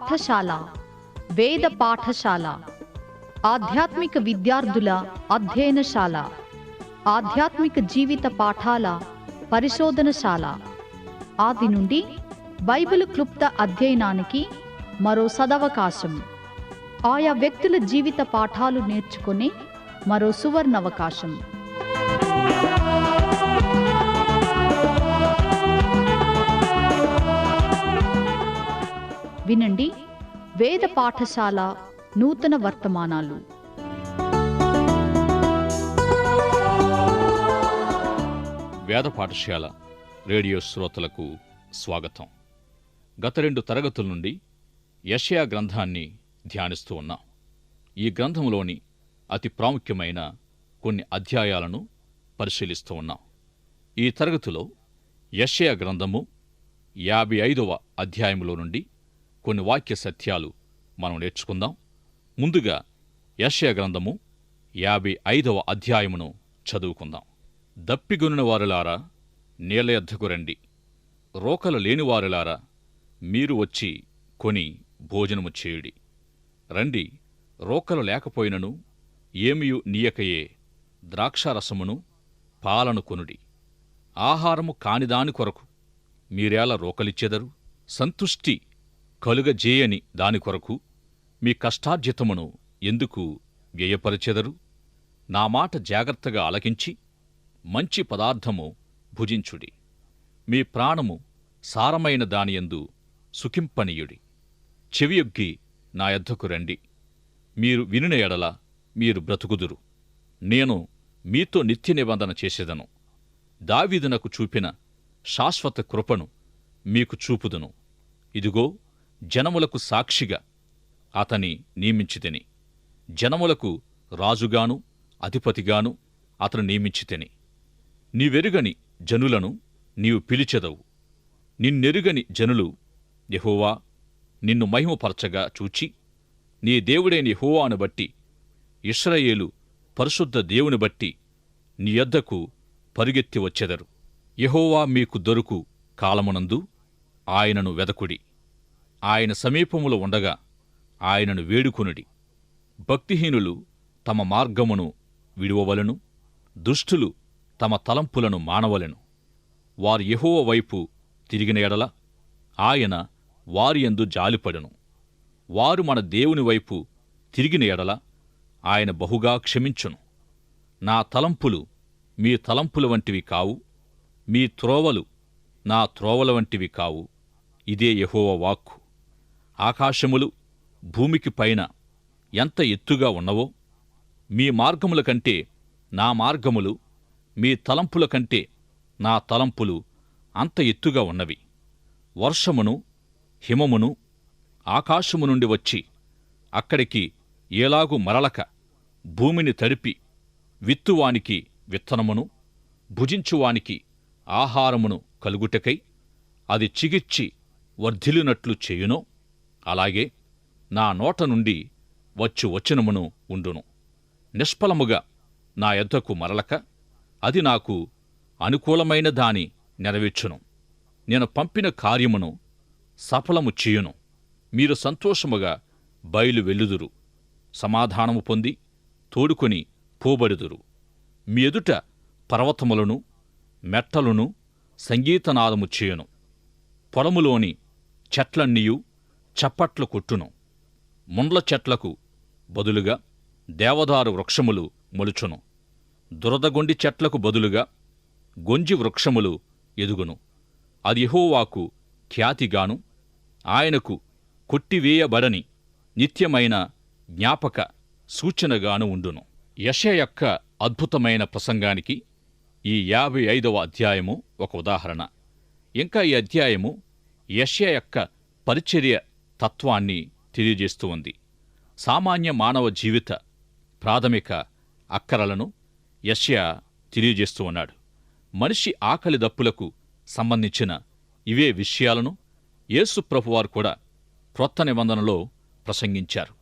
పాఠశాల, వేద పాఠశాల, ఆధ్యాత్మిక విద్యార్థుల అధ్యయనశాల, ఆధ్యాత్మిక జీవిత పాఠాల పరిశోధనశాల. ఆది నుండి బైబిల్ క్లుప్త అధ్యయనానికి మరో సదవకాశం. ఆయా వ్యక్తుల జీవిత పాఠాలు నేర్చుకునే మరో సువర్ణవకాశం. వినండి వేద పాఠశాల నూతన వర్తమానాలు. వేద పాఠశాల రేడియో శ్రోతలకు స్వాగతం. గత 2 తరగతుల నుండి యెషయా గ్రంథాన్ని ధ్యానిస్తూ ఉన్నాం. ఈ గ్రంథంలోని అతి ప్రాముఖ్యమైన కొన్ని అధ్యాయాలను పరిశీలిస్తూ ఉన్నాం. ఈ తరగతిలో యెషయా గ్రంథము 55వ అధ్యాయంలో నుండి కొన్ని వాక్య సత్యాలు మనం నేర్చుకుందాం. ముందుగా యెషయా గ్రంథము 55వ అధ్యాయమును చదువుకుందాం. దప్పిగొనిన వారులారా నీళ్ల యొద్దకు రండి, రోకలు లేనివారులారా మీరు వచ్చి కొని భోజనము చేయుడి. రండి, రోకలు లేకపోయినను ఏమియు నీయకయే ద్రాక్షారసమును పాలను కొనుడి. ఆహారము కానిదాని కొరకు మీరేలా రోకలిచ్చెదరు? సంతుష్టి కలుగజేయని దాని కొరకు మీ కష్టార్జితమును ఎందుకు వ్యయపరచెదరు? నా మాట జాగ్రత్తగా ఆలకించి మంచి పదార్థము భుజించుడి. మీ ప్రాణము సారమైన దానియందు సుఖింపనీయుడి. చెవియొగ్గి నా యొద్దకు రండి, మీరు వినిన ఎడల మీరు బ్రతుకుదురు. నేను మీతో నిత్య నిబంధన చేసేదను. దావీదునకు చూపిన శాశ్వత కృపను మీకు చూపుదును. ఇదిగో, జనములకు సాక్షిగా అతని నియమించితిని. జనములకు రాజుగాను అధిపతిగాను అతను నియమించితిని. నీవెరుగని జనులను నీవు పిలిచెదవు. నిన్నెరుగని జనులు యెహోవా నిన్ను మహిమపరచగా చూచి, నీ దేవుడైన యెహోవాను బట్టి, ఇశ్రాయేలు పరిశుద్ధ దేవుని బట్టి నీ యొద్దకు పరుగెత్తి వచ్చెదరు. యెహోవా మీకు దొరుకు కాలమునందు ఆయనను వెదకుడి. ఆయన సమీపములో ఉండగా ఆయనను వేడుకొనుడి. భక్తిహీనులు తమ మార్గమును విడువవలెను, దుష్టులు తమ తలంపులను మానవలెను. వారు యెహోవా వైపు తిరిగిన ఎడల ఆయన వారియందు జాలిపడెను. వారు మన దేవుని వైపు తిరిగిన ఎడల ఆయన బహుగా క్షమించును. నా తలంపులు మీ తలంపుల వంటివి కావు, మీ త్రోవలు నా త్రోవల వంటివి కావు. ఇదే యెహోవా వాక్కు. ఆకాశములు భూమికి పైన ఎంత ఎత్తుగా ఉన్నవో, మీ మార్గముల కంటే నా మార్గములు, మీ తలంపుల కంటే నా తలంపులు అంత ఎత్తుగా ఉన్నవి. వర్షమును హిమమును ఆకాశము నుండి వచ్చి అక్కడికి ఏలాగు మరలక భూమిని తడిపి విత్తువానికి విత్తనమును, భుజించువానికి ఆహారమును కలుగుటకై అది చిగిర్చి వర్ధిల్లినట్లు చేయునో, అలాగే నా నోట నుండి వచ్చు వచనమును ఉండును. నిష్ఫలముగా నా యొద్దకు మరలక అది నాకు అనుకూలమైన దాని నెరవేర్చును. నేను పంపిన కార్యమును సఫలము చేయును. మీరు సంతోషముగా బయలు వెళ్ళుదురు, సమాధానము పొంది తోడుకొని పోబడుదురు. మీ ఎదుట పర్వతములను మెట్టలును సంగీతనాదము చేయును. పొలములోని చెట్లన్నీయు చప్పట్లు కొట్టును. ముండ్ల చెట్లకు బదులుగా దేవదారు వృక్షములు మొలుచును. దురదగొండి చెట్లకు బదులుగా గొంజి వృక్షములు ఎదుగును. అది యెహోవాకు ఖ్యాతిగాను ఆయనకు కొట్టివేయబడని నిత్యమైన జ్ఞాపక సూచనగాను ఉండును. యెషయా యొక్క అద్భుతమైన ప్రసంగానికి ఈ 55వ అధ్యాయము ఒక ఉదాహరణ. ఇంకా ఈ అధ్యాయము యెషయా యొక్క పరిచర్య తత్వాన్ని తెలియజేస్తూ ఉంది. సామాన్య మానవ జీవిత ప్రాథమిక అక్కరలను యెషయా తెలియజేస్తూ ఉన్నాడు. మనిషి ఆకలి దప్పులకు సంబంధించిన ఇవే విషయాలను యేసు ప్రభువారు కూడా క్రొత్త నిబంధనలో ప్రసంగించారు.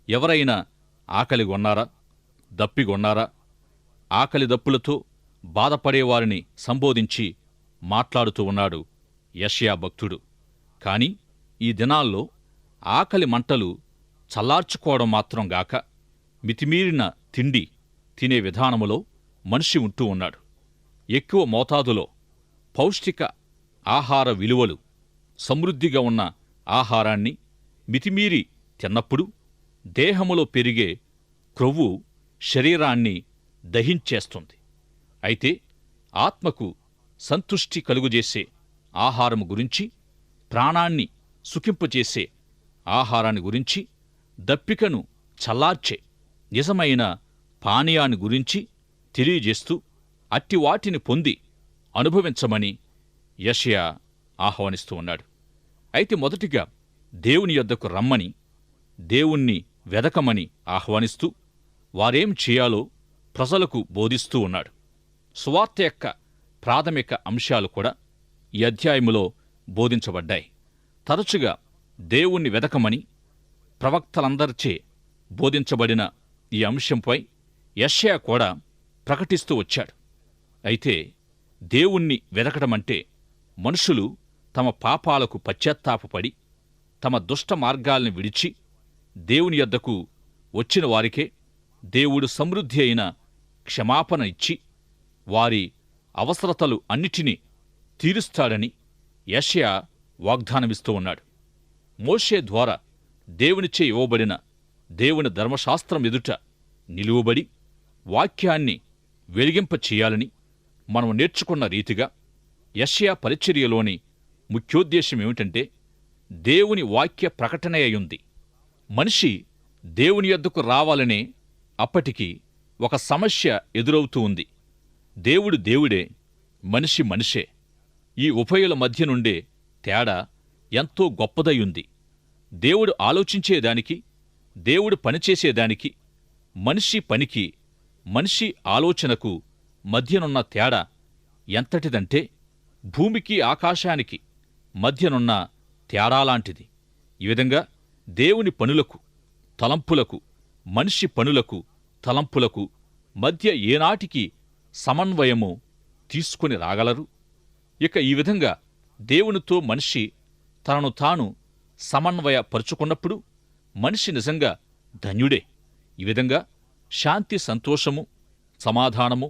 ఎవరైనా ఆకలిగొన్నారా, దప్పిగొన్నారా? ఆకలి దప్పులతో బాధపడేవారిని సంబోధించి మాట్లాడుతూ ఉన్నాడు యెషయా భక్తుడు. కాని ఈ దినాల్లో ఆకలి మంటలు చల్లార్చుకోవడం మాత్రం గాక మితిమీరిన తిండి తినే విధానములో మనిషి ఉంటూ ఉన్నాడు. ఎక్కువ మోతాదులో పౌష్టిక ఆహార విలువలు సమృద్ధిగా ఉన్న ఆహారాన్ని మితిమీరి తిన్నప్పుడు దేహములో పెరిగే క్రొవ్వు శరీరాన్ని దహించేస్తుంది. అయితే ఆత్మకు సంతుష్టి కలుగుజేసే ఆహారము గురించి, ప్రాణాన్ని సుఖింపచేసే ఆహారాన్ని గురించి, దప్పికను చల్లార్చే నిజమైన పానీయాన్ని గురించి తెలియజేస్తూ అట్టి వాటిని పొంది అనుభవించమని యెషయా ఆహ్వానిస్తూ ఉన్నాడు. అయితే మొదటిగా దేవుని యొద్దకు రమ్మని, దేవుణ్ణి వెదకమని ఆహ్వానిస్తూ వారేం చేయాలో ప్రజలకు బోధిస్తూ ఉన్నాడు. సువార్త యొక్క ప్రాథమిక అంశాలు కూడా ఈ అధ్యాయములో బోధించబడ్డాయి. తరచుగా దేవుణ్ణి వెదకమని ప్రవక్తలందరిచే బోధించబడిన ఈ అంశంపై యెషయా కూడా ప్రకటిస్తూ వచ్చాడు. అయితే దేవుణ్ణి వెదకడమంటే మనుషులు తమ పాపాలకు పశ్చాత్తాపపడి తమ దుష్ట మార్గాల్ని విడిచి దేవుని యొద్దకు వచ్చిన వారికే దేవుడు సమృద్ధి అయిన క్షమాపణ ఇచ్చి వారి అవసరతలు అన్నిటినీ తీరుస్తాడని యెషయా వాగ్దానమిస్తూ ఉన్నాడు. మోషే ద్వారా దేవునిచే ఇవ్వబడిన దేవుని ధర్మశాస్త్రం ఎదుట నిలువబడి వాక్యాన్ని వెలిగింపచేయాలని మనం నేర్చుకున్న రీతిగా యెషయా పరిచర్యలోని ముఖ్యోద్దేశమేమిటంటే దేవుని వాక్య ప్రకటన అయ్యుంది. మనిషి దేవుని యొద్దకు రావాలనే అప్పటికి ఒక సమస్య ఎదురవుతూ ఉంది. దేవుడు దేవుడే, మనిషి మనిషే. ఈ ఉభయుల మధ్య నుండే తేడా ఎంతో గొప్పదయ్యుంది. దేవుడు ఆలోచించేదానికి, దేవుడు పనిచేసేదానికి, మనిషి పనికి, మనిషి ఆలోచనకు మధ్యనున్న తేడా ఎంతటిదంటే భూమికి ఆకాశానికి మధ్యనున్న తేడాలాంటిది. ఈ విధంగా దేవుని పనులకు, తలంపులకు, మనిషి పనులకు, తలంపులకు మధ్య ఏనాటికి సమన్వయము తీసుకుని రాగలరు? ఇక ఈ విధంగా దేవునితో మనిషి తనను తాను సమన్వయపరుచుకున్నప్పుడు మనిషి నిజంగా ధన్యుడే. ఈ విధంగా శాంతి, సంతోషము, సమాధానము,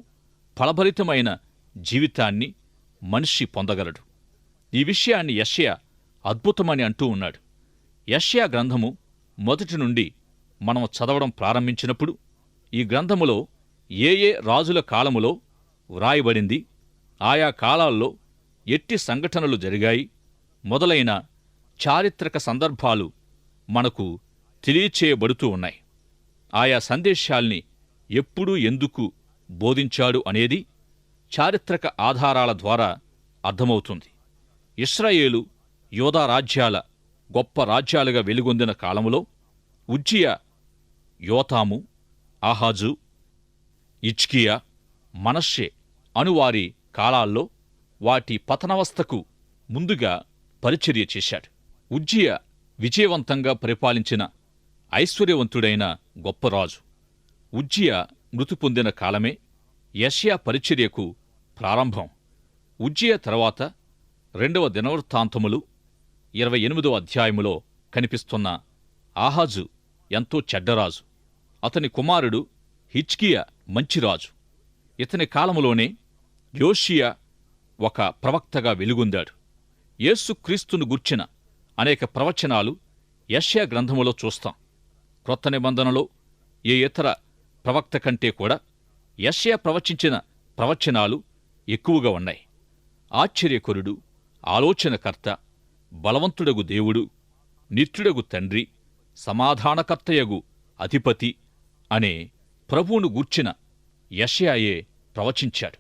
ఫలభరితమైన జీవితాన్ని మనిషి పొందగలడు. ఈ విషయాన్ని యెషయా అద్భుతమని అంటూ ఉన్నాడు. యెషయా గ్రంథము మొదటి నుండి మనం చదవడం ప్రారంభించినప్పుడు ఈ గ్రంథములో ఏ ఏ రాజుల కాలములో వ్రాయబడింది, ఆయా కాలాల్లో ఎట్టి సంఘటనలు జరిగాయి మొదలైన చారిత్రక సందర్భాలు మనకు తెలియచేయబడుతూ ఉన్నాయి. ఆయా సందేశాల్ని ఎప్పుడు ఎందుకు బోధించాడు అనేది చారిత్రక ఆధారాల ద్వారా అర్థమవుతుంది. ఇశ్రాయేలు, యోధా రాజ్యాల గొప్ప రాజ్యాలుగా వెలుగొందిన కాలములో ఉజ్జియా, యోతాము, ఆహాజు, హిజ్కియా, మనష్షే అనువారి కాలాల్లో వాటి పతనవస్థకు ముందుగా పరిచర్య చేశాడు. ఉజ్జియా విజయవంతంగా పరిపాలించిన ఐశ్వర్యవంతుడైన గొప్ప రాజు. ఉజ్జియా మృతి పొందిన కాలమే యెషయా పరిచర్యకు ప్రారంభం. ఉజ్జియా తర్వాత 2వ దినవృత్తాంతములు 28వ అధ్యాయములో కనిపిస్తున్న ఆహాజు ఎంతో చెడ్డరాజు. అతని కుమారుడు హిజ్కియా మంచిరాజు. ఇతని కాలములోనే యోషియా ఒక ప్రవక్తగా వెలుగొందాడు. యేసుక్రీస్తును గూర్చిన అనేక ప్రవచనాలు యెషయా గ్రంథములో చూస్తాం. క్రొత్త నిబంధనలో ఏ ఇతర ప్రవక్త కంటే కూడా యెషయా ప్రవచించిన ప్రవచనాలు ఎక్కువగా ఉన్నాయి. ఆశ్చర్యకరుడు, ఆలోచనకర్త, బలవంతుడగు దేవుడు, నిత్యుడగు తండ్రి, సమాధానకర్తయగు అధిపతి అనే ప్రభువును గూర్చిన యెషయాయే ప్రవచించాడు.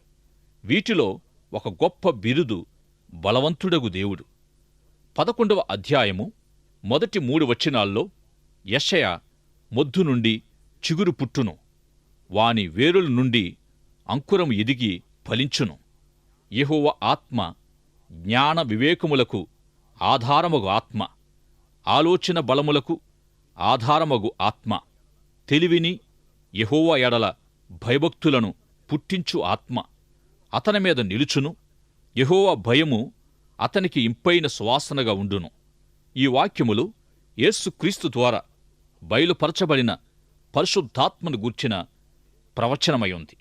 వీటిలో ఒక గొప్ప బిరుదు బలవంతుడగు దేవుడు. 11వ అధ్యాయము మొదటి 3 వచనాల్లో యెషయా మొద్దు నుండి చిగురు పుట్టును, వాని వేరుల నుండి అంకురం ఎదిగి ఫలించును. యెహోవా ఆత్మ జ్ఞాన వివేకములకు ఆధారమగు ఆత్మ, ఆలోచన బలములకు ఆధారమగు ఆత్మ, తెలివిని యెహోవా ఎడల భయభక్తులను పుట్టించు ఆత్మ అతని మీద నిలుచును. యెహోవా భయము అతనికి ఇంపైన సువాసనగా ఉండును. ఈ వాక్యములు యేసుక్రీస్తు ద్వారా బయలుపరచబడిన పరిశుద్ధాత్మను గూర్చిన ప్రవచనమై ఉంది.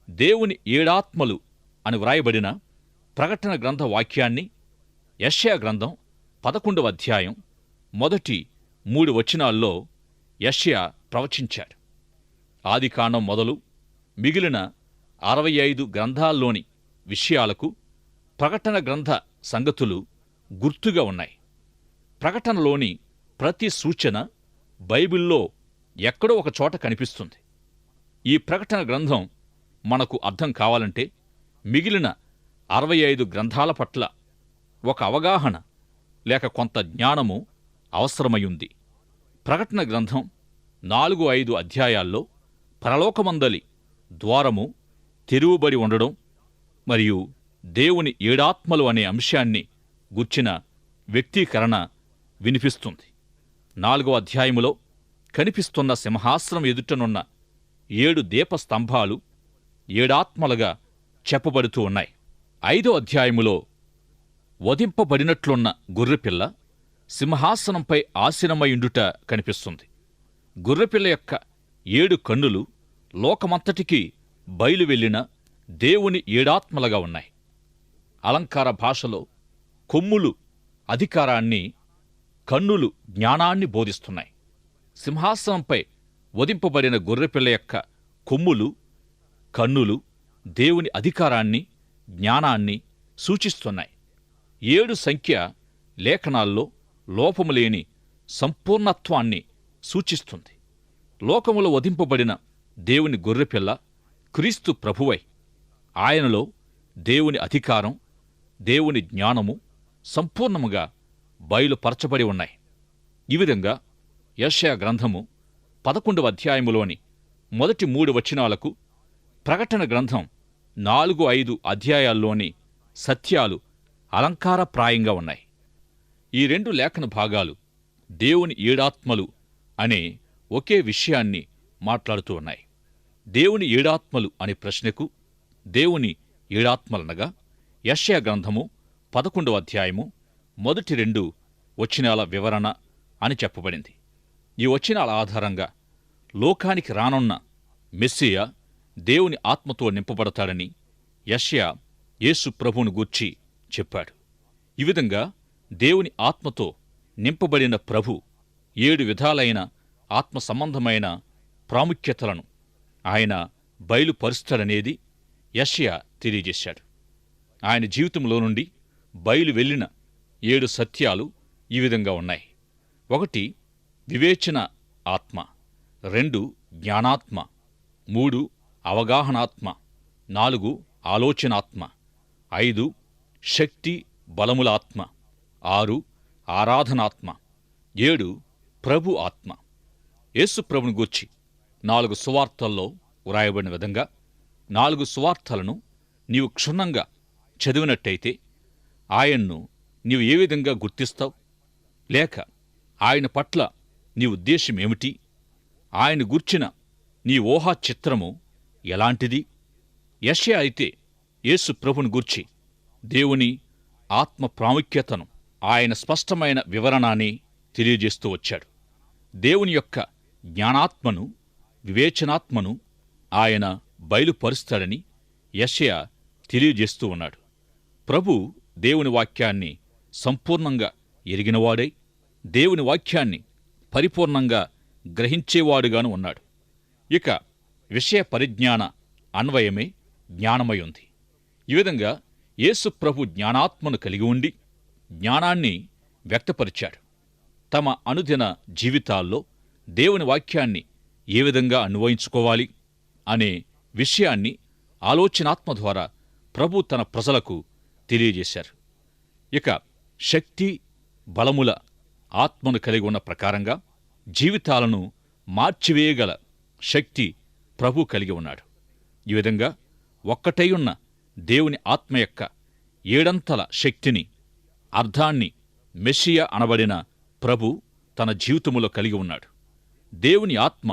దేవుని ఏడాత్మలు అని వ్రాయబడిన ప్రకటన గ్రంథ వాక్యాన్ని యెషయా గ్రంథం 11వ అధ్యాయం మొదటి 3 వచనాల్లో యెషయా ప్రవచించాడు. ఆదికాండం మొదలు మిగిలిన 65 గ్రంథాల్లోని విషయాలకు ప్రకటన గ్రంథ సంగతులు గుర్తుగా ఉన్నాయి. ప్రకటనలోని ప్రతి సూచన బైబిల్లో ఎక్కడో ఒక చోట కనిపిస్తుంది. ఈ ప్రకటన గ్రంథం మనకు అర్థం కావాలంటే మిగిలిన 65 గ్రంథాల పట్ల ఒక అవగాహన లేక కొంత జ్ఞానము అవసరమయ్యుంది. ప్రకటన గ్రంథం 4-5 అధ్యాయాల్లో పరలోకమందలి ద్వారము తెరువబడి ఉండడం మరియు దేవుని ఏడాత్మలు అనే అంశాన్ని గుర్చిన వ్యక్తీకరణ వినిపిస్తుంది. 4వ అధ్యాయములో కనిపిస్తున్న సింహాసనం ఎదుటనున్న 7 దీపస్తంభాలు ఏడాత్మలుగా చెప్పబడుతూ ఉన్నాయి. 5వ అధ్యాయములో వధింపబడినట్లున్న గొర్రెపిల్ల సింహాసనంపై ఆసీనమైయుండుట కనిపిస్తుంది. గొర్రెపిల్ల యొక్క 7 కన్నులు లోకమంతటికీ బయలువెళ్లిన దేవుని ఏడాత్మలుగా ఉన్నాయి. అలంకార భాషలో కొమ్ములు అధికారాన్ని, కన్నులు జ్ఞానాన్ని బోధిస్తున్నాయి. సింహాసనంపై వధింపబడిన గొర్రెపిల్ల యొక్క కొమ్ములు, కన్నులు దేవుని అధికారాన్ని, జ్ఞానాన్ని సూచిస్తున్నాయి. 7 సంఖ్య లేఖనాల్లో లోపములేని సంపూర్ణత్వాన్ని సూచిస్తుంది. లోకములో వధింపబడిన దేవుని గొర్రెపిల్ల క్రీస్తు ప్రభువై ఆయనలో దేవుని అధికారం, దేవుని జ్ఞానము సంపూర్ణముగా బయలుపరచబడి ఉన్నాయి. ఈ విధంగా యెషయా గ్రంథము 11వ అధ్యాయములోని మొదటి 3 వచనాలకు ప్రకటన గ్రంథం 4-5 అధ్యాయాల్లోని సత్యాలు అలంకారప్రాయంగా ఉన్నాయి. ఈ 2 లేఖన భాగాలు దేవుని ఏడాత్మలు అనే ఒకే విషయాన్ని మాట్లాడుతూ ఉన్నాయి. దేవుని ఏడాత్మలు అనే ప్రశ్నకు దేవుని ఏడాత్మలనగా యెషయా గ్రంథము 11వ అధ్యాయము మొదటి 2 వచనాల వివరణ అని చెప్పబడింది. ఈ వచనాల ఆధారంగా లోకానికి రానున్న మెస్సియా దేవుని ఆత్మతో నింపబడతాడని యెషయా యేసు ప్రభువును గూర్చి చెప్పాడు. ఈ విధంగా దేవుని ఆత్మతో నింపబడిన ప్రభు 7 విధాలైన ఆత్మ సంబంధమైన ప్రాముఖ్యతలను ఆయన బయలుపరుస్తాడనేది యెషయా తెలియజేశాడు. ఆయన జీవితంలో నుండి బయలు వెళ్లిన 7 సత్యాలు ఈ విధంగా ఉన్నాయి. 1 వివేచన ఆత్మ, 2 జ్ఞానాత్మ, 3 అవగాహనాత్మ, 4 ఆలోచనాత్మ, 5 శక్తి బలముల ఆత్మ, 6 ఆరాధనాత్మ, 7 ప్రభు ఆత్మ. యేసు ప్రభుని గూర్చి 4 సువార్తల్లో వ్రాయబడిన విధంగా 4 సువార్తలను నీవు క్షుణ్ణంగా చదివినట్టయితే ఆయన్ను నీవు ఏ విధంగా గుర్తిస్తావు? లేక ఆయన పట్ల నీ ఉద్దేశమేమిటి? ఆయన గూర్చిన నీ ఊహా చిత్రము ఎలాంటిది? యెషయా అయితే యేసు ప్రభుని గూర్చి దేవుని ఆత్మ ప్రాముఖ్యతను, ఆయన స్పష్టమైన వివరణాన్ని తెలియజేస్తూ వచ్చాడు. దేవుని యొక్క జ్ఞానాత్మను, వివేచనాత్మను ఆయన బయలుపరుస్తాడని యెషయా తెలియజేస్తూ ఉన్నాడు. ప్రభు దేవుని వాక్యాన్ని సంపూర్ణంగా ఎరిగినవాడై దేవుని వాక్యాన్ని పరిపూర్ణంగా గ్రహించేవాడుగాను ఉన్నాడు. ఇక విషయ పరిజ్ఞాన అన్వయమే జ్ఞానమై ఉంది. ఈ విధంగా యేసు ప్రభు జ్ఞానాత్మను కలిగి ఉండి జ్ఞానాన్ని వ్యక్తపరిచాడు. తమ అనుదిన జీవితాల్లో దేవుని వాక్యాన్ని ఏ విధంగా అన్వయించుకోవాలి అనే విషయాన్ని ఆలోచనాత్మ ద్వారా ప్రభు తన ప్రజలకు తెలియజేశారు. ఇక శక్తి బలముల ఆత్మను కలిగి ఉన్న ప్రకారంగా జీవితాలను మార్చివేయగల శక్తి ప్రభు కలిగి ఉన్నాడు. ఈ విధంగా ఒక్కటై ఉన్న దేవుని ఆత్మ యొక్క 7 శక్తిని, అర్థాన్ని మెస్సియా అనబడిన ప్రభు తన జీవితములో కలిగి ఉన్నాడు. దేవుని ఆత్మ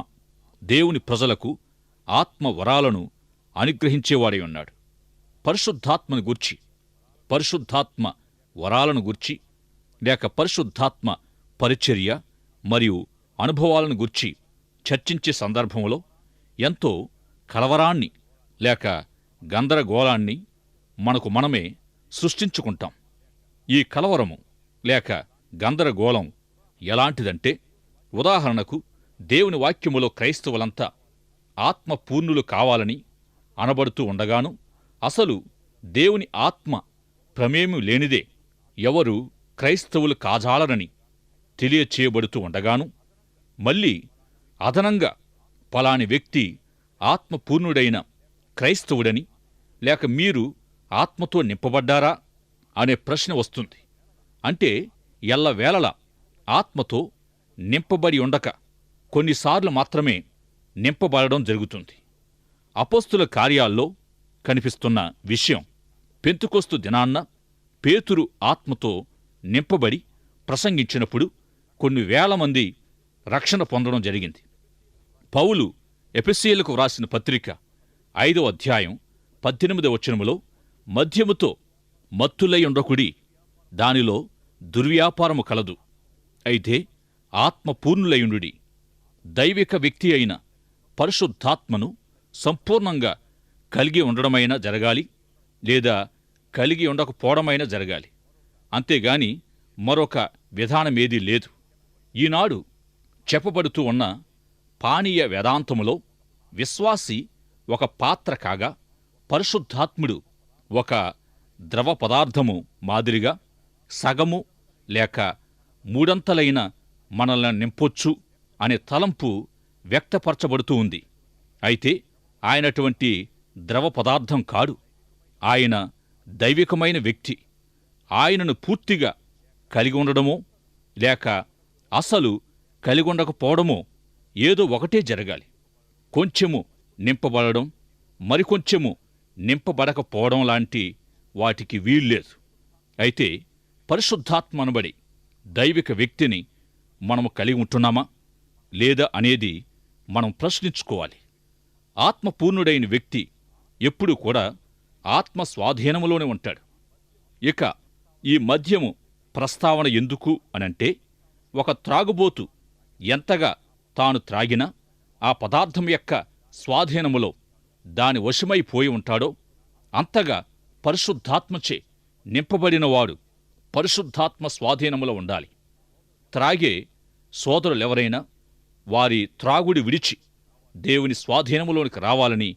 దేవుని ప్రజలకు ఆత్మ వరాలను అనుగ్రహించేవాడై ఉన్నాడు. పరిశుద్ధాత్మను గూర్చి, పరిశుద్ధాత్మ వరాలను గూర్చి లేక పరిశుద్ధాత్మ పరిచర్య మరియు అనుభవాలను గుర్చి చర్చించే సందర్భంలో ఎంతో కలవరాన్ని లేక గందరగోళాన్ని మనకు మనమే సృష్టించుకుంటాం. ఈ కలవరము లేక గందరగోళం ఎలాంటిదంటే, ఉదాహరణకు దేవుని వాక్యములో క్రైస్తవులంతా ఆత్మపూర్ణులు కావాలని అనబడుతూ ఉండగాను, అసలు దేవుని ఆత్మ ప్రమేయం లేనిదే ఎవరు క్రైస్తవులు కాజాలరని తెలియచేయబడుతూ ఉండగాను, మళ్ళీ అదనంగా పలాని వ్యక్తి ఆత్మపూర్ణుడైన క్రైస్తవుడని లేక మీరు ఆత్మతో నింపబడ్డారా అనే ప్రశ్న వస్తుంది. అంటే ఎల్లవేళలా ఆత్మతో నింపబడి ఉండక కొన్నిసార్లు మాత్రమే నింపబడడం జరుగుతుంది. అపోస్తుల కార్యాల్లో కనిపిస్తున్న విషయం, పెంతుకొస్తు దినాన్న పేతురు ఆత్మతో నింపబడి ప్రసంగించినప్పుడు కొన్ని వేల మంది రక్షణ పొందడం జరిగింది. పౌలు ఎఫెసీయులకు వ్రాసిన పత్రిక 5వ అధ్యాయం 18వ వచనములో, మద్యముతో మత్తులై ఉండకుడి, దానిలో దుర్వ్యాపారము కలదు, అయితే ఆత్మపూర్ణులయుండుడి, దైవిక వ్యక్తి అయిన పరిశుద్ధాత్మను సంపూర్ణంగా కలిగి ఉండడమైనా జరగాలి, లేదా కలిగి ఉండకపోవడమైనా జరగాలి. అంతేగాని మరొక విధానమేదీ లేదు. ఈనాడు చెప్పబడుతూ ఉన్న పానీయ వేదాంతములో విశ్వాసి ఒక పాత్ర కాగా, పరిశుద్ధాత్ముడు ఒక ద్రవ పదార్థము మాదిరిగా సగము లేక మూడంతలైన మనల్ని నింపొచ్చు అనే తలంపు వ్యక్తపరచబడుతూ ఉంది. అయితే ఆయనటువంటి ద్రవ పదార్థం కాడు. ఆయన దైవికమైన వ్యక్తి. ఆయనను పూర్తిగా కలిగి ఉండడమో లేక అసలు కలిగి ఉండకపోవడమో ఏదో ఒకటే జరగాలి. కొంచెము నింపబడడం, మరికొంచెము నింపబడకపోవడం లాంటి వాటికి వీల్లేదు. అయితే పరిశుద్ధాత్మ అనబడి దైవిక వ్యక్తిని మనము కలిగి ఉంటున్నామా లేదా అనేది మనం ప్రశ్నించుకోవాలి. ఆత్మపూర్ణుడైన వ్యక్తి ఎప్పుడూ కూడా ఆత్మ స్వాధీనములోనే ఉంటాడు. ఇక ఈ మద్యము ప్రస్తావన ఎందుకు అనంటే, ఒక త్రాగుబోతు ఎంతగా తాను త్రాగినా ఆ పదార్థం యొక్క స్వాధీనములో దాని వశమైపోయి ఉంటాడో అంతగా పరిశుద్ధాత్మచే నింపబడినవాడు పరిశుద్ధాత్మ స్వాధీనములో ఉండాలి. త్రాగే సోదరులెవరైనా వారి త్రాగుడి విడిచి దేవుని స్వాధీనములోనికి రావాలని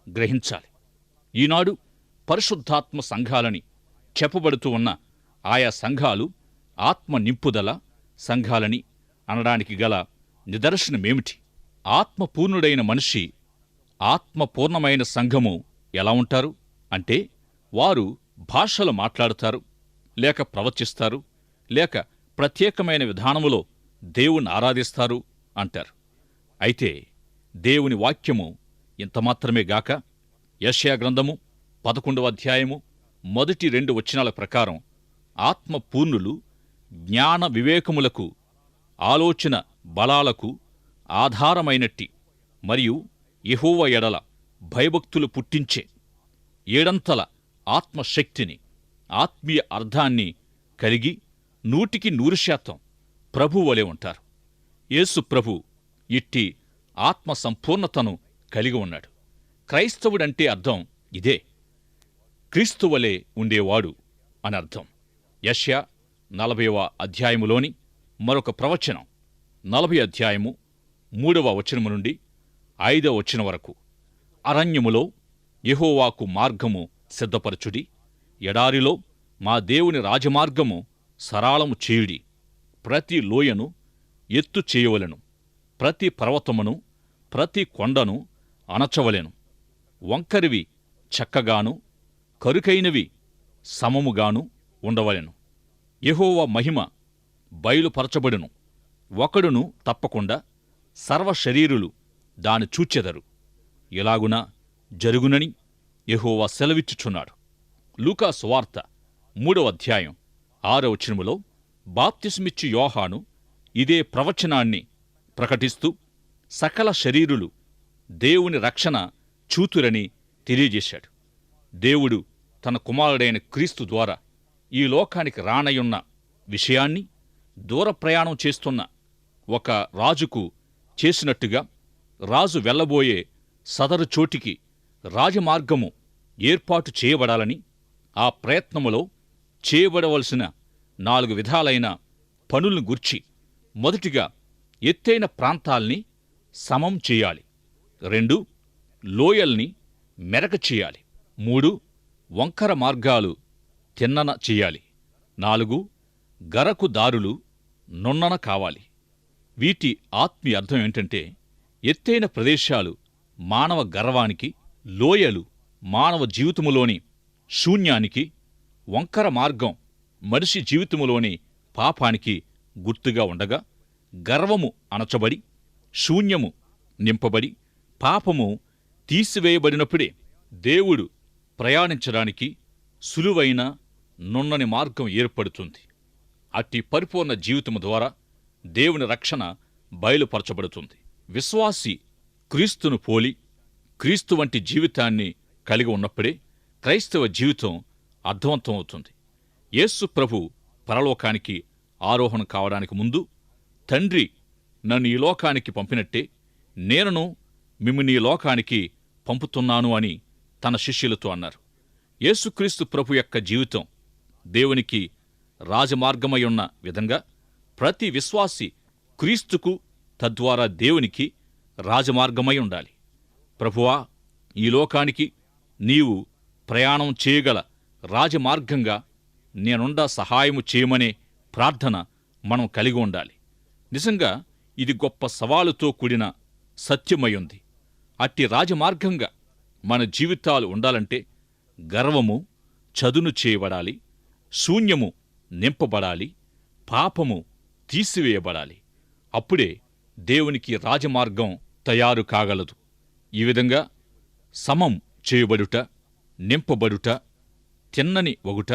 గ్రహించాలి. ఈనాడు పరిశుద్ధాత్మ సంఘాలని చెప్పబడుతూ ఉన్న ఆయా సంఘాలు ఆత్మ నింపుదల సంఘాలని అనడానికి గల నిదర్శనమేమిటి? ఆత్మపూర్ణుడైన మనిషి, ఆత్మపూర్ణమైన సంఘము ఎలా ఉంటారు అంటే, వారు భాషలు మాట్లాడుతారు, లేక ప్రవచిస్తారు, లేక ప్రత్యేకమైన విధానములో దేవుణ్ణి ఆరాధిస్తారు అంటారు. అయితే దేవుని వాక్యము ఇంతమాత్రమే గాక, యెషయా గ్రంథము 11వ అధ్యాయము 1-2 వచనాల ప్రకారం ఆత్మపూర్ణులు జ్ఞాన వివేకములకు, ఆలోచన బలాలకు ఆధారమైనట్టి మరియు యెహోవా ఎడల భయభక్తులు పుట్టించే ఏడంతల ఆత్మశక్తిని, ఆత్మీయ అర్థాన్ని కలిగి 100% ప్రభువలే ఉంటారు. యేసు ప్రభు ఇట్టి ఆత్మ సంపూర్ణతను కలిగి ఉన్నాడు. క్రైస్తవుడంటే అర్థం ఇదే, క్రీస్తువలే ఉండేవాడు అని అర్థం. యెషయా 40వ అధ్యాయములోని మరొక ప్రవచనం 40 అధ్యాయము 3వ వచనము నుండి 5వ వచనం వరకు, అరణ్యములో యెహోవాకు మార్గము సిద్ధపరచుడి, ఎడారిలో మా దేవుని రాజమార్గము సరాళము చేయుడి, ప్రతి లోయను ఎత్తు చేయవలెను, ప్రతి పర్వతమును ప్రతి కొండను అణచవలెను, వంకరివి చక్కగాను కరుకైనవి సమముగాను ఉండవలెను. యెహోవా మహిమ బయలుపరచబడును, ఒకడును తప్పకుండా సర్వశరీరులు దాని చూచెదరు. ఎలాగున జరుగునని యెహోవా సెలవిచ్చుచున్నాడు. లూకా సువార్త 3వ అధ్యాయం 6వ వచనములో బాప్తిస్మిచ్చు యోహాను ఇదే ప్రవచనాన్ని ప్రకటిస్తూ సకల శరీరులు దేవుని రక్షణ చూతురని తెలియజేశాడు. దేవుడు తన కుమారుడైన క్రీస్తు ద్వారా ఈ లోకానికి రానయున్న విషయాన్ని దూర ప్రయాణం చేస్తున్న ఒక రాజుకు చేసినట్టుగా రాజు వెళ్ళబోయే సదరు చోటికి రాజమార్గము ఏర్పాటు చేయబడాలని, ఆ ప్రయత్నములో చేయబడవలసిన 4 విధాలైన పనులను గుర్చి మొదటిగా ఎత్తైన ప్రాంతాల్ని సమం చేయాలి. 2 లోయల్ని మెరక చేయాలి. 3 వంకర మార్గాలు తిన్నన చెయ్యాలి. 4 గరకు దారులు నున్నన కావాలి. వీటి ఆత్మీయ అర్థం ఏంటంటే, ఎత్తైన ప్రదేశాలు మానవ గర్వానికి, లోయలు మానవ జీవితములోని శూన్యానికి, వంకర మార్గం మనిషి జీవితములోని పాపానికి గుర్తుగా ఉండగా, గర్వము అణచబడి శూన్యము నింపబడి పాపము తీసివేయబడినప్పుడే దేవుడు ప్రయాణించడానికి సులువైన నున్నని మార్గం ఏర్పడుతుంది. అట్టి పరిపూర్ణ జీవితము ద్వారా దేవుని రక్షణ బయలుపరచబడుతుంది. విశ్వాసి క్రీస్తును పోలి క్రీస్తు వంటి జీవితాన్ని కలిగి ఉన్నప్పుడే క్రైస్తవ జీవితం అర్థవంతమవుతుంది. యేసు ప్రభు పరలోకానికి ఆరోహణ కావడానికి ముందు, తండ్రి నన్ను ఈ లోకానికి పంపినట్టే నేనును మిమ్ముని ఈ లోకానికి పంపుతున్నాను అని తన శిష్యులతో అన్నారు. యేసుక్రీస్తు ప్రభు యొక్క జీవితం దేవునికి రాజమార్గమై ఉన్న విధంగా ప్రతి విశ్వాసి క్రీస్తుకు, తద్వారా దేవునికి రాజమార్గమై ఉండాలి. ప్రభువా, ఈ లోకానికి నీవు ప్రయాణం చేయగల రాజమార్గంగా నేనుండా సహాయము చేయమనే ప్రార్థన మనం కలిగి ఉండాలి. నిజంగా ఇది గొప్ప సవాలుతో కూడిన సత్యమయుంది. అట్టి రాజమార్గంగా మన జీవితాలు ఉండాలంటే గర్వము చదును చేయబడాలి, శూన్యము నింపబడాలి, పాపము తీసివేయబడాలి. అప్పుడే దేవునికి రాజమార్గం తయారు కాగలదు. ఈ విధంగా సమం చేయబడుట, నింపబడుట, తిన్నని ఒగుట,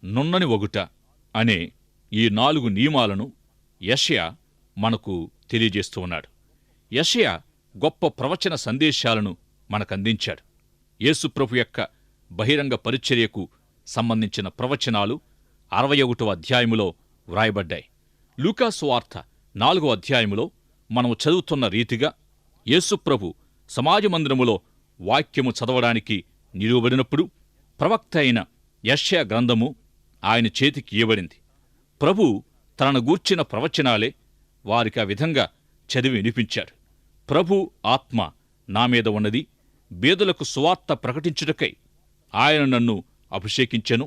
నున్నని ఒగుట అనే ఈ 4 నియమాలను యెషయా మనకు తెలియజేస్తూ ఉన్నాడు. యెషయా గొప్ప ప్రవచన సందేశాలను మనకందించాడు. యేసుప్రభు యొక్క బహిరంగ పరిచర్యకు సంబంధించిన ప్రవచనాలు 61వ అధ్యాయములో వ్రాయబడ్డాయి. లూకా సువార్త 4వ అధ్యాయములో మనం చదువుతున్న రీతిగా యేసుప్రభు సమాజమందిరములో వాక్యము చదవడానికి నిలువబడినప్పుడు ప్రవక్త అయిన యెషయా గ్రంథము ఆయన చేతికి ఇయ్యబడింది. ప్రభు తనను గూర్చిన ప్రవచనాలే వారికి ఆ విధంగా చదివి వినిపించాడు. ప్రభు ఆత్మ నా మీద ఉన్నది, బీదలకు సువార్త ప్రకటించుటకై ఆయన నన్ను అభిషేకించెను,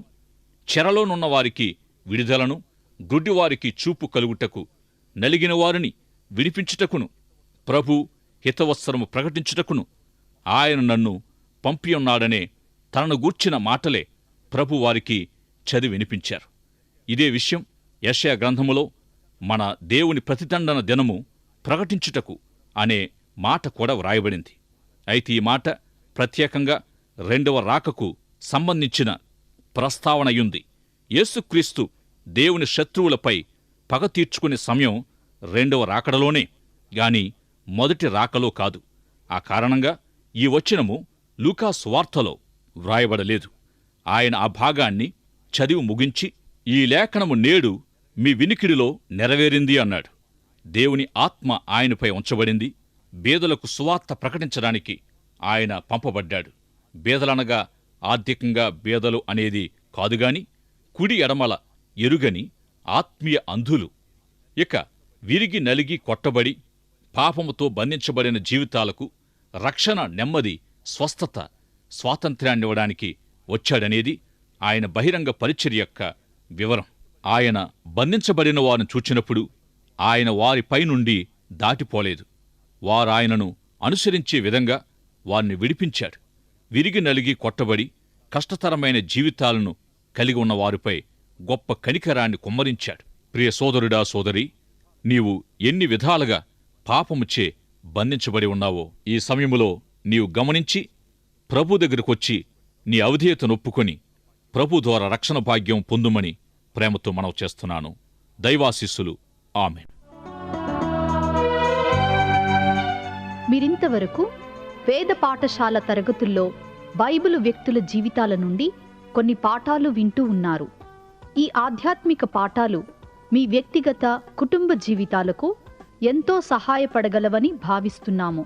చెరలోనున్న వారికి విడుదలను, గుడ్డివారికి చూపు కలుగుటకు, నలిగిన వారిని విడిపించుటకును, ప్రభు హితవత్సరము ప్రకటించుటకును ఆయన నన్ను పంపియున్నాడనే తనను గూర్చిన మాటలే ప్రభు వారికి చదివి వినిపించారు. ఇదే విషయం యెషయా గ్రంథములో మన దేవుని ప్రతిదండన దినము ప్రకటించుటకు అనే మాట కూడా వ్రాయబడింది. అయితే ఈ మాట ప్రత్యేకంగా 2వ రాకకు సంబంధించిన ప్రస్తావనయుంది. యేసుక్రీస్తు దేవుని శత్రువులపై పగ తీర్చుకునే సమయం 2వ రాకడలోనే గాని మొదటి రాకలో కాదు. ఆ కారణంగా ఈ వచనము లూకా సువార్తలో వ్రాయబడలేదు. ఆయన ఆ భాగాన్ని చదివి ముగించి, ఈ లేఖనము నేడు మీ వినికిడిలో నెరవేరింది అన్నాడు. దేవుని ఆత్మ ఆయనపై ఉంచబడింది. బీదలకు సువార్త ప్రకటించడానికి ఆయన పంపబడ్డాడు. బీదలనగా ఆర్థికంగా బీదలు అనేది కాదుగాని కుడి ఎడమల ఎరుగని ఆత్మీయ అంధులు, ఇక విరిగి నలిగి కొట్టబడి పాపముతో బంధించబడిన జీవితాలకు రక్షణ, నెమ్మది, స్వస్థత, స్వాతంత్ర్యాన్నివ్వడానికి వచ్చాడనేది ఆయన బహిరంగ పరిచర్య యొక్క వివరం. ఆయన బంధించబడిన వారిని చూచినప్పుడు ఆయన వారిపై నుండి దాటిపోలేదు. వారాయనను అనుసరించే విధంగా వారిని విడిపించాడు. విరిగి నలిగి కొట్టబడి కష్టతరమైన జీవితాలను కలిగి ఉన్న వారిపై గొప్ప కనికరాన్ని కుమ్మరించాడు. ప్రియ సోదరుడా, సోదరి, నీవు ఎన్ని విధాలుగా పాపముచే బంధించబడి ఉన్నావో ఈ సమయములో నీవు గమనించి ప్రభు దగ్గరకొచ్చి నీ అవిధేయతను ఒప్పుకొని ప్రభు ద్వారా రక్షణ భాగ్యం పొందుమని ప్రేమతో మనవి చేస్తున్నాను. దైవాశీస్సులు. ఆమేన్. మీరింతవరకు వేద పాఠశాల తరగతుల్లో బైబిలు వ్యక్తుల జీవితాల నుండి కొన్ని పాఠాలు వింటూ ఉన్నారు. ఈ ఆధ్యాత్మిక పాఠాలు మీ వ్యక్తిగత కుటుంబ జీవితాలకు ఎంతో సహాయపడగలవని భావిస్తున్నాము.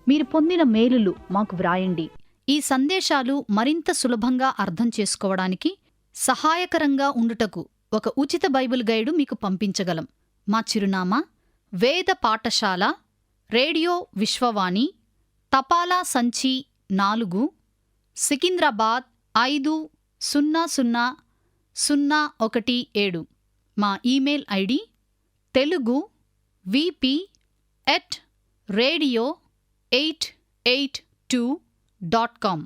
మీరు పొందిన మేలులు మాకు వ్రాయండి. ఈ సందేశాలు మరింత సులభంగా అర్థం చేసుకోవడానికి సహాయకరంగా ఉండుటకు ఒక ఉచిత బైబిల్ గైడు మీకు పంపించగలం. మా చిరునామా: వేద పాఠశాల, రేడియో విశ్వవాణి, తపాలా సంచి 4, సికింద్రాబాద్ 500017. మా ఇమెయిల్ ఐడి telugu@radio882.com.